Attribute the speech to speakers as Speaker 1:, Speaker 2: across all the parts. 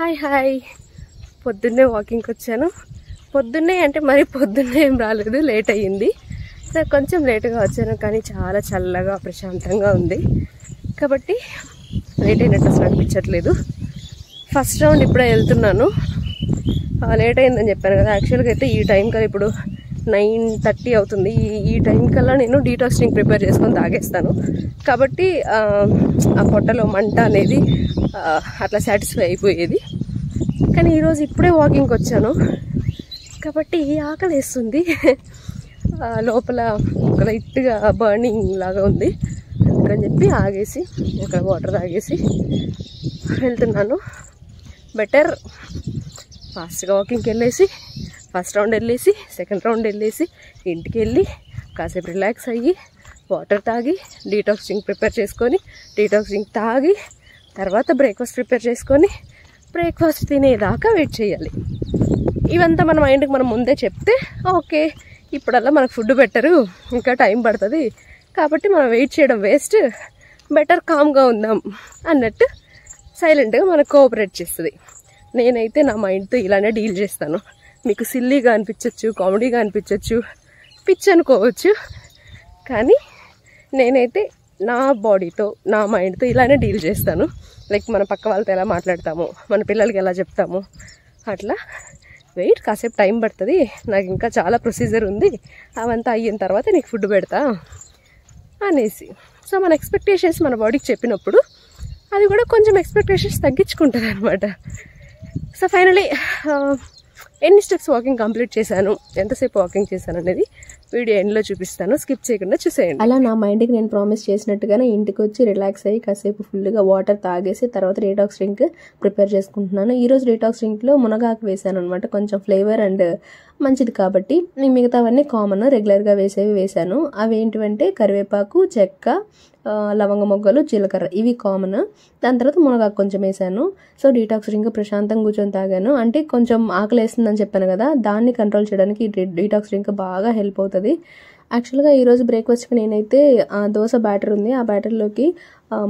Speaker 1: Hi hi పొద్దున్నే వాకింగ్కి వచ్చాను. పొద్దున్నే అంటే మరి పొద్దున్నే ఏం రాలేదు, లేట్ అయ్యింది. సో కొంచెం లేట్గా వచ్చాను, కానీ చాలా చల్లగా ప్రశాంతంగా ఉంది కాబట్టి లేట్ అయినట్టు అసలు అనిపించట్లేదు. ఫస్ట్ రౌండ్ ఇప్పుడే వెళ్తున్నాను. లేట్ అయిందని చెప్పాను కదా, యాక్చువల్గా అయితే ఈ టైం కల్లా ఇప్పుడు 9:30 అవుతుంది. ఈ టైం కల్లా నేను డీటాక్సింగ్ ప్రిపేర్ చేసుకొని తాగేస్తాను కాబట్టి ఆ పొట్టలో మంట అనేది అట్లా సాటిస్ఫై అయిపోయేది. కానీ ఈరోజు ఇప్పుడే వాకింగ్కి వచ్చాను కాబట్టి ఆకలి వేస్తుంది. లోపల ఒక లైట్గా బర్నింగ్ లాగా ఉంది, అందుకని చెప్పి ఆగేసి అక్కడ వాటర్ తాగేసి వెళ్తున్నాను. బెటర్ ఫాస్ట్గా వాకింగ్కి వెళ్ళేసి ఫస్ట్ రౌండ్ వెళ్ళేసి సెకండ్ రౌండ్ వెళ్ళేసి ఇంటికి వెళ్ళి కాసేపు రిలాక్స్ అయ్యి వాటర్ తాగి డీటాక్సింగ్ ప్రిపేర్ చేసుకొని డీటాక్సింగ్ తాగి తర్వాత బ్రేక్ఫాస్ట్ ప్రిపేర్ చేసుకొని బ్రేక్ఫాస్ట్ తినేదాకా వెయిట్ చేయాలి. ఇవంతా మన మైండ్కి మనం ముందే చెప్తే ఓకే, ఇప్పుడల్లా మనకు ఫుడ్ బెటరు, ఇంకా టైం పడుతుంది కాబట్టి మనం వెయిట్ చేయడం వేస్ట్, బెటర్ కామ్గా ఉందాం అన్నట్టు సైలెంట్గా మనకు కోఆపరేట్ చేస్తుంది. నేనైతే నా మైండ్తో ఇలానే డీల్ చేస్తాను. మీకు సిల్లీగా అనిపించవచ్చు, కామెడీగా అనిపించవచ్చు, పిచ్ అనుకోవచ్చు, కానీ నేనైతే నా బాడీతో నా మైండ్తో ఇలానే డీల్ చేస్తాను. లైక్ మన పక్క వాళ్ళతో ఎలా మాట్లాడతాము, మన పిల్లలకి ఎలా చెప్తాము, అట్లా వెయిట్ కాసేపు టైం పడుతుంది, నాకు ఇంకా చాలా ప్రొసీజర్ ఉంది, అవంతా అయిన తర్వాత నీకు ఫుడ్ పెడతా అనేసి. సో మన ఎక్స్పెక్టేషన్స్ మన బాడీకి చెప్పినప్పుడు అది కూడా కొంచెం ఎక్స్పెక్టేషన్స్ తగ్గించుకుంటుంది అనమాట. సో ఫైనలీ ఎన్ని స్టెప్స్ వాకింగ్ కంప్లీట్ చేశాను, ఎంతసేపు వాకింగ్ చేశాను అనేది వీడియో ఎండ్లో చూపిస్తాను, స్కిప్ చేయకుండా చూసేయండి. అలా నా మైండ్కి నేను ప్రామిస్ చేసినట్టుగానే ఇంటికి వచ్చి రిలాక్స్ అయ్యి కాసేపు ఫుల్గా వాటర్ తాగేసి తర్వాత డీటాక్స్ డ్రింక్ ప్రిపేర్ చేసుకుంటున్నాను. ఈరోజు డీటాక్స్ డ్రింక్లో మునగాకు వేసాను అనమాట, కొంచెం ఫ్లేవర్ అండ్ మంచిది కాబట్టి. మిగతావన్నీ కామన్ రెగ్యులర్గా వేసాను. అవి ఏంటివంటే కరివేపాకు, చెక్క, లవంగ మొగ్గలు, జీలకర్ర, ఇవి కామన్. దాని తర్వాత మునగాకు కొంచెం వేసాను. సో డీటాక్స్ డ్రింక్ ప్రశాంతంగా కూర్చొని తాగాను. అంటే కొంచెం ఆకలి వేస్తుందని చెప్పాను కదా, దాన్ని కంట్రోల్ చేయడానికి డీటాక్స్ డ్రింక్ బాగా హెల్ప్ అవుతుంది. యాక్చువల్గా ఈరోజు బ్రేక్ఫాస్ట్కి నేనైతే దోశ బ్యాటర్ ఉంది, ఆ బ్యాటర్లోకి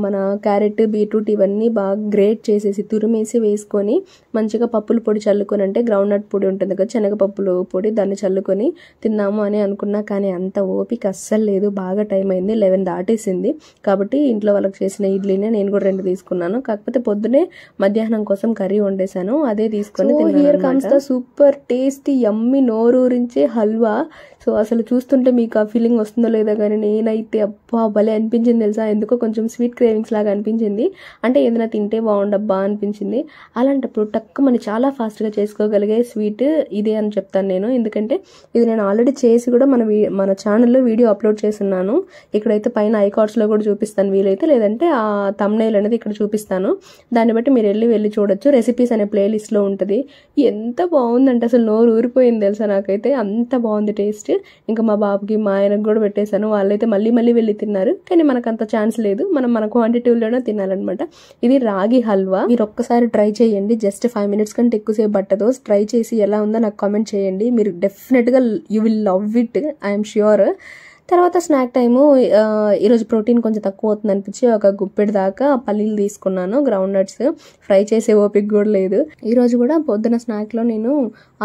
Speaker 1: మన క్యారెట్, బీట్రూట్ ఇవన్నీ బాగా గ్రేట్ చేసేసి తురిమేసి వేసుకొని మంచిగా పప్పుల పొడి చల్లుకొని, అంటే గ్రౌండ్నట్ పొడి ఉంటుంది కదా, శనగపప్పుల పొడి, దాన్ని చల్లుకొని తిన్నాము అని అనుకున్నా. కానీ అంత ఓపిక అస్సలు లేదు, బాగా టైం అయింది, 11 దాటేసింది. కాబట్టి ఇంట్లో వాళ్ళకి చేసిన ఇడ్లీనే నేను కూడా 2 తీసుకున్నాను. కాకపోతే పొద్దునే మధ్యాహ్నం కోసం కర్రీ వండేసాను, అదే తీసుకొని తిన్నాను. సూపర్ టేస్టీ యమ్మీ నోరూరించే హల్వా. సో అసలు చూస్తుంటే మీకు ఆ ఫీలింగ్ వస్తుందో లేదో కానీ నేనైతే అబ్బా భలే అనిపించింది తెలుసా. ఎందుకో కొంచెం స్వీట్ క్రేవింగ్స్ లాగా అనిపించింది, అంటే ఏదైనా తింటే బాగుండబ్బా అనిపించింది. అలాంటప్పుడు టక్కుమని చాలా ఫాస్ట్గా చేసుకోగలిగే స్వీట్ ఇదే అని చెప్తాను నేను. ఎందుకంటే ఇది నేను ఆల్రెడీ చేసి కూడా మన ఛానల్లో వీడియో అప్లోడ్ చేస్తున్నాను. ఇక్కడైతే పైన ఐకార్డ్స్లో కూడా చూపిస్తాను వీలైతే, లేదంటే ఆ థంబ్నెయిల్ అనేది ఇక్కడ చూపిస్తాను. దాన్ని బట్టి మీరు వెళ్ళి చూడొచ్చు. రెసిపీస్ అనే ప్లేలిస్ట్లో ఉంటుంది. ఎంత బాగుందంటే అసలు నోరు ఊరిపోయింది తెలుసా, నాకైతే అంత బాగుంది టేస్ట్. ఇంకా మా బాబుకి, మా ఆయనకు కూడా పెట్టేశాను. వాళ్ళైతే మళ్ళీ వెళ్ళి తిన్నారు, కానీ మనకు అంత ఛాన్స్ లేదు, మనం మన క్వాంటిటీలోనే తినాలన్నమాట. ఇది రాగి హల్వా. మీరు ఒక్కసారి ట్రై చేయండి, జస్ట్ 5 minutes కంటే ఎక్కువసేపు పట్టదు. ట్రై చేసి ఎలా ఉందో నాకు కామెంట్ చేయండి. మీరు డెఫినెట్గా you will love it, I'm sure. తర్వాత స్నాక్ టైము, ఈరోజు ప్రోటీన్ కొంచెం తక్కువ అవుతుంది అనిపించి ఒక గుప్పెడు దాకా పల్లీలు తీసుకున్నాను, గ్రౌండ్ నట్స్. ఫ్రై చేసే ఓపిక కూడా లేదు. ఈరోజు కూడా పొద్దున స్నాక్లో నేను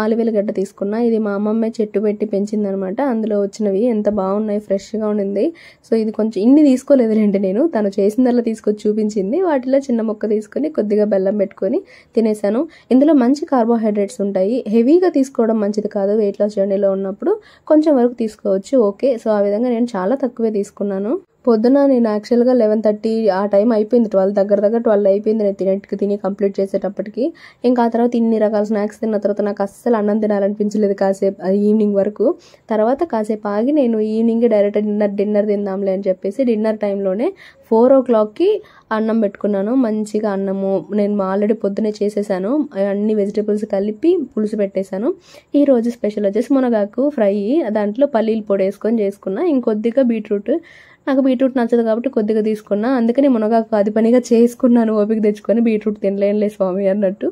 Speaker 1: ఆలువేలగడ్డ తీసుకున్నా. ఇది మా అమ్మమ్మే చెట్టు పెట్టి పెంచిందనమాట, అందులో వచ్చినవి ఎంత బాగున్నాయి, ఫ్రెష్గా ఉండింది. సో ఇది కొంచెం ఇన్ని తీసుకోలేదులేండి నేను, తను చేసిందల్లా తీసుకొచ్చి చూపించింది. వాటిలో చిన్న ముక్క తీసుకొని కొద్దిగా బెల్లం పెట్టుకొని తినేసాను. ఇందులో మంచి కార్బోహైడ్రేట్స్ ఉంటాయి, హెవీగా తీసుకోవడం మంచిది కాదు. వెయిట్ లాస్ జర్నీలో ఉన్నప్పుడు కొంచెం వరకు తీసుకోవచ్చు, ఓకే. సో ఆ విధంగా నేను చాలా తక్కువే తీసుకున్నాను. పొద్దున నేను యాక్చువల్గా 11:30 ఆ టైం అయిపోయింది, 12 దగ్గర 12 అయిపోయింది నేను తిని కంప్లీట్ చేసేటప్పటికి. ఇంకా ఆ తర్వాత ఇన్ని రకాల స్నాక్స్ తిన్న తర్వాత నాకు అస్సలు అన్నం తినాలనిపించలేదు కాసేపు, అది ఈవినింగ్ వరకు. తర్వాత కాసేపు ఆగి నేను ఈవినింగ్ డైరెక్ట్ డిన్నర్ తిందాంలే అని చెప్పేసి డిన్నర్ టైంలోనే 4 o'clockకి అన్నం పెట్టుకున్నాను. మంచిగా అన్నము నేను ఆల్రెడీ పొద్దునే చేసేసాను, అన్ని వెజిటేబుల్స్ కలిపి పులుసు పెట్టేశాను. ఈరోజు స్పెషల్ వచ్చేసి మునగాకు ఫ్రై, దాంట్లో పల్లీలు పొడి వేసుకొని చేసుకున్నా, ఇంకొద్దిగా బీట్రూట్ నాకు బీట్రూట్ నచ్చదు కాబట్టి కొద్దిగా తీసుకున్నా. అందుకని మునగాకు అది పనిగా చేసుకున్నాను, ఓపిక తెచ్చుకొని. బీట్రూట్ తినలేనులే స్వామి అన్నట్టు.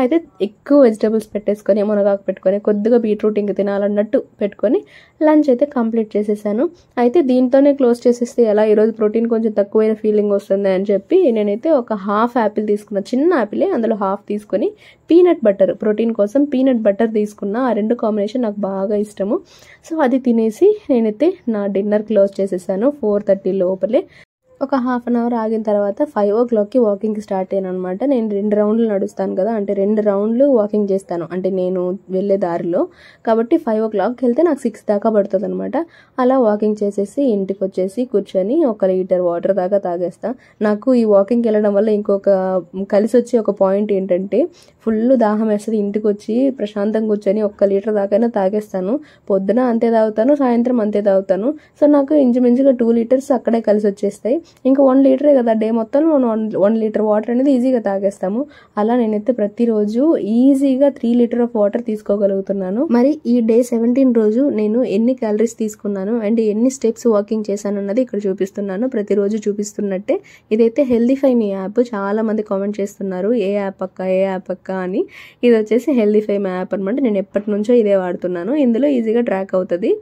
Speaker 1: అయితే ఎక్కువ వెజిటబుల్స్ పెట్టేసుకొని మునగాకు పెట్టుకొని కొద్దిగా బీట్రూట్ ఇంక తినాలన్నట్టు పెట్టుకొని లంచ్ అయితే కంప్లీట్ చేసేసాను. అయితే దీంతోనే క్లోజ్ చేసేస్తే ఎలా, ఈరోజు ప్రోటీన్ కొంచెం తక్కువైన ఫీలింగ్ వస్తుంది అని చెప్పి నేనైతే ఒక హాఫ్ యాపిల్ తీసుకున్నా, చిన్న యాపిలే, అందులో హాఫ్ తీసుకొని పీనట్ బటర్, ప్రోటీన్ కోసం పీనట్ బటర్ తీసుకున్నా. ఆ రెండు కాంబినేషన్ నాకు బాగా ఇష్టము. సో అది తినేసి నేనైతే నా డిన్నర్ క్లోజ్ చేసేసాను 4:30 లోపలే. ఒక హాఫ్ అన్ అవర్ ఆగిన తర్వాత 5 o'clockకి వాకింగ్కి స్టార్ట్ అయ్యాను అనమాట. నేను 2 రౌండ్లు నడుస్తాను కదా, అంటే 2 రౌండ్లు వాకింగ్ చేస్తాను అంటే నేను వెళ్ళే దారిలో. కాబట్టి 5 o'clockకి వెళ్తే నాకు 6 దాకా పడుతుంది అనమాట. అలా వాకింగ్ చేసేసి ఇంటికి వచ్చేసి కూర్చొని 1 లీటర్ వాటర్ దాకా తాగేస్తా. నాకు ఈ వాకింగ్కి వెళ్ళడం వల్ల ఇంకొక కలిసి వచ్చే ఒక పాయింట్ ఏంటంటే, ఫుల్ దాహం వేస్తుంది. ఇంటికి వచ్చి ప్రశాంతంగా కూర్చొని 1 లీటర్ దాకైనా తాగేస్తాను. పొద్దున అంతే తాగుతాను, సాయంత్రం అంతే తాగుతాను. సో నాకు ఇంచుమించుగా 2 లీటర్స్ అక్కడే కలిసి వచ్చేస్తాయి. ఇంకా 1 లీటరే కదా, డే మొత్తం 1 లీటర్ వాటర్ అనేది ఈజీగా తాగేస్తాము. అలా నేనైతే ప్రతిరోజు ఈజీగా 3 లీటర్ ఆఫ్ వాటర్ తీసుకోగలుగుతున్నాను. మరి ఈ డే 17 రోజు నేను ఎన్ని క్యాలరీస్ తీసుకున్నాను అండ్ ఎన్ని స్టెప్స్ వాకింగ్ చేశాను అన్నది ఇక్కడ చూపిస్తున్నాను, ప్రతిరోజు చూపిస్తున్నట్టే. ఇదైతే హెల్దీఫై మీ యాప్. చాలా మంది కామెంట్ చేస్తున్నారు ఏ యాప్ అక్క అని. ఇది వచ్చేసి హెల్దీఫై మీ యాప్ అనమాట. నేను ఎప్పటి నుంచో ఇదే వాడుతున్నాను. ఇందులో ఈజీగా ట్రాక్ అవుతుంది.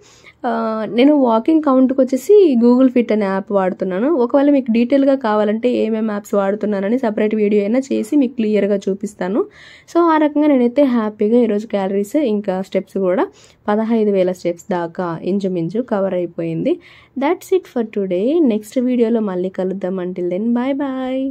Speaker 1: నేను వాకింగ్ కౌంట్కి వచ్చేసి గూగుల్ ఫిట్ అనే యాప్ వాడుతున్నాను. ఒకవేళ మీకు డీటెయిల్గా కావాలంటే ఏమేమి యాప్స్ వాడుతున్నానని సపరేట్ వీడియో అయినా చేసి మీకు క్లియర్గా చూపిస్తాను. సో ఆ రకంగా నేనైతే హ్యాపీగా ఈరోజు క్యాలరీస్ ఇంకా స్టెప్స్ కూడా 15,000 స్టెప్స్ దాకా ఇంచుమించు కవర్ అయిపోయింది. That's it for today. Next వీడియోలో మళ్ళీ కలుద్దాం. Until then bye bye.